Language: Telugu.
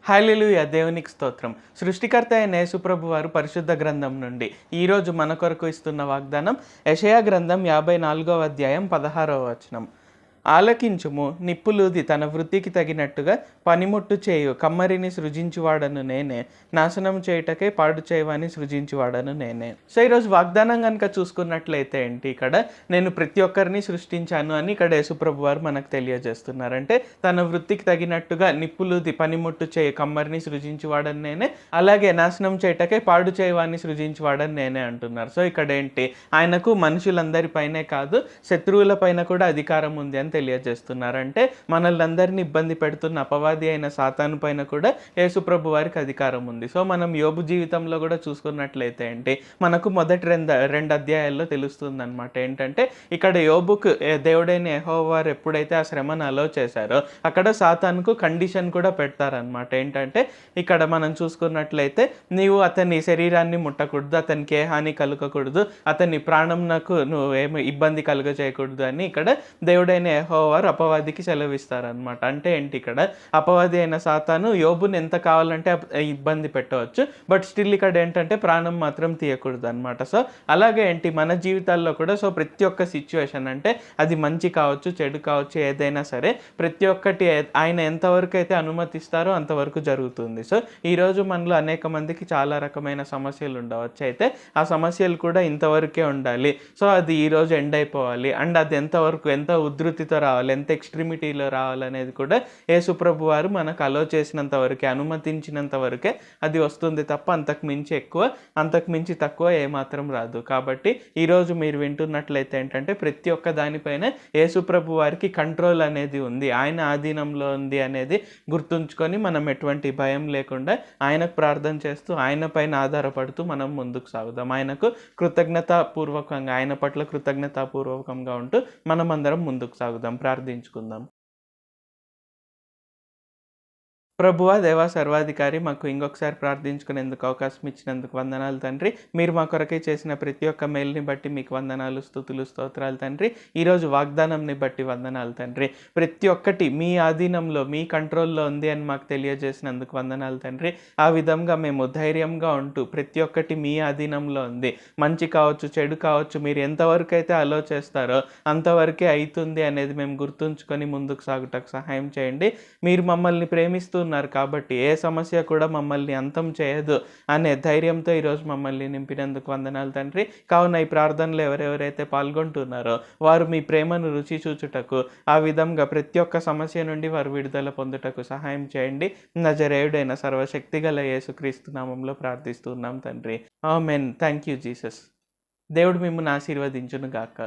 హల్లెలూయా! దేవునికి స్తోత్రం. సృష్టికర్త అయిన యేసుప్రభు వారు పరిశుద్ధ గ్రంథం నుండి ఈరోజు మన కొరకు ఇస్తున్న వాగ్దానం యెషయా గ్రంథం 54వ అధ్యాయం 16వ వచనం. ఆలకించుము, నిప్పులూది తన వృత్తికి తగినట్టుగా పనిముట్టు చేయు కమ్మరిని సృజించువాడను నేనే, నాశనం చేయుటకై పాడు చేయవాని సృజించువాడను నేనే. సో ఈరోజు వాగ్దానం కనుక చూసుకున్నట్లయితే ఏంటి ఇక్కడ నేను ప్రతి ఒక్కరిని సృష్టించాను అని ఇక్కడ యేసుప్రభు వారు మనకు తెలియజేస్తున్నారు. అంటే తన వృత్తికి తగినట్టుగా నిప్పులూది పనిముట్టు చేయు కమ్మరిని సృజించువాడను నేనే, అలాగే నాశనం చేయుటకై పాడు చేయవాని సృజించువాడను నేనే అంటున్నారు. సో ఇక్కడ ఏంటి ఆయనకు మనుషులందరిపైనే కాదు శత్రువుల పైన కూడా అధికారం ఉంది అని తెలియజేస్తున్నారు. అంటే మనల్ని అందరినీ ఇబ్బంది పెడుతున్న అపవాది అయిన సాతాను పైన కూడా యేసుప్రభు వారికి అధికారం ఉంది. సో మనం యోబు జీవితంలో కూడా చూసుకున్నట్లయితే ఏంటి మనకు మొదటి రెండు అధ్యాయాల్లో తెలుస్తుంది అనమాట. ఏంటంటే ఇక్కడ యోబుకు దేవుడైన యెహోవా వారు ఎప్పుడైతే ఆ శ్రమను అలో చేశారో అక్కడ సాతానుకు కండిషన్ కూడా పెడతారనమాట. ఏంటంటే ఇక్కడ మనం చూసుకున్నట్లయితే నీవు అతని శరీరాన్ని ముట్టకూడదు, అతనికి ఏ హాని కలగకూడదు, అతని ప్రాణంనకు నువ్వు ఏమి ఇబ్బంది కలుగ చేయకూడదు అని ఇక్కడ దేవుడైన యెహోవా వారు అపవాదికి సెలవిస్తారనమాట. అంటే ఏంటి ఇక్కడ అపవాది అయిన సాతాను యోబుని ఎంత కావాలంటే ఇబ్బంది పెట్టవచ్చు, బట్ స్టిల్ ఇక్కడ ఏంటంటే ప్రాణం మాత్రం తీయకూడదు అనమాట. సో అలాగే ఏంటి మన జీవితాల్లో కూడా సో ప్రతి ఒక్క సిచ్యువేషన్ అంటే అది మంచి కావచ్చు చెడు కావచ్చు ఏదైనా సరే ప్రతి ఒక్కటి ఆయన ఎంతవరకు అయితే అనుమతిస్తారో అంతవరకు జరుగుతుంది. సో ఈరోజు మనలో అనేక మందికి చాలా రకమైన సమస్యలు ఉండవచ్చు, అయితే ఆ సమస్యలు కూడా ఇంతవరకే ఉండాలి, సో అది ఈరోజు ఎండ్ అయిపోవాలి అండ్ అది ఎంతవరకు ఎంత ఉధృతితో రావాలి ఎంత ఎక్స్ట్రీమిటీలో రావాలనేది కూడా యేసుప్రభు వారు మనకు అలో చేసినంత వరకే అనుమతించినంత వరకే అది వస్తుంది తప్ప అంతకు మించి ఎక్కువ అంతకు మించి తక్కువ ఏమాత్రం రాదు. కాబట్టి ఈరోజు మీరు వింటున్నట్లయితే ఏంటంటే ప్రతి ఒక్క దానిపైన యేసుప్రభు వారికి కంట్రోల్ అనేది ఉంది, ఆయన ఆధీనంలో ఉంది అనేది గుర్తుంచుకొని మనం ఎటువంటి భయం లేకుండా ఆయనకు ప్రార్థన చేస్తూ ఆయన పైన ఆధారపడుతూ మనం ముందుకు సాగుదాం. ఆయనకు కృతజ్ఞతాపూర్వకంగా ఆయన పట్ల కృతజ్ఞతాపూర్వకంగా ఉంటూ మనం అందరం ముందుకు సాగుదాం. ప్రార్థించుకుందాం. ప్రభువా దేవా సర్వాధికారి మాకు ఇంకొకసారి ప్రార్థించుకునేందుకు అవకాశం ఇచ్చినందుకు వందనాలు తండ్రి. మీరు మా కొరకే చేసిన ప్రతి ఒక్క మేలుని బట్టి మీకు వందనాలు, స్తుతులు, స్తోత్రాలు తండ్రి. ఈరోజు వాగ్దానంని బట్టి వందనాలు తండ్రి. ప్రతి ఒక్కటి మీ ఆధీనంలో మీ కంట్రోల్లో ఉంది అని మాకు తెలియజేసినందుకు వందనాలు తండ్రి. ఆ విధంగా మేము ధైర్యంగా ఉంటూ ప్రతి ఒక్కటి మీ ఆధీనంలో ఉంది, మంచి కావచ్చు చెడు కావచ్చు మీరు ఎంతవరకు అయితే అలో చేస్తారో అంతవరకే అవుతుంది అనేది మేము గుర్తుంచుకొని ముందుకు సాగుటకు సహాయం చేయండి. మీరు మమ్మల్ని ప్రేమిస్తూ ఉన్నారు కాబట్టి ఏ సమస్య కూడా మమ్మల్ని అంతం చేయదు అనే ధైర్యంతో ఈరోజు మమ్మల్ని నింపినందుకు వందనాలు తండ్రి. కావున ఈ ప్రార్థనలో ఎవరెవరైతే పాల్గొంటున్నారో వారు మీ ప్రేమను రుచి చూచుటకు ఆ విధంగా ప్రతి ఒక్క సమస్య నుండి వారు విడుదల పొందుటకు సహాయం చేయండి. నజరేయుడైన సర్వశక్తిగల యేసుక్రీస్తు నామంలో ప్రార్థిస్తున్నాం తండ్రి. ఆమేన్. Thank you Jesus. దేవుడు మిమ్మల్ని ఆశీర్వదించును గాక.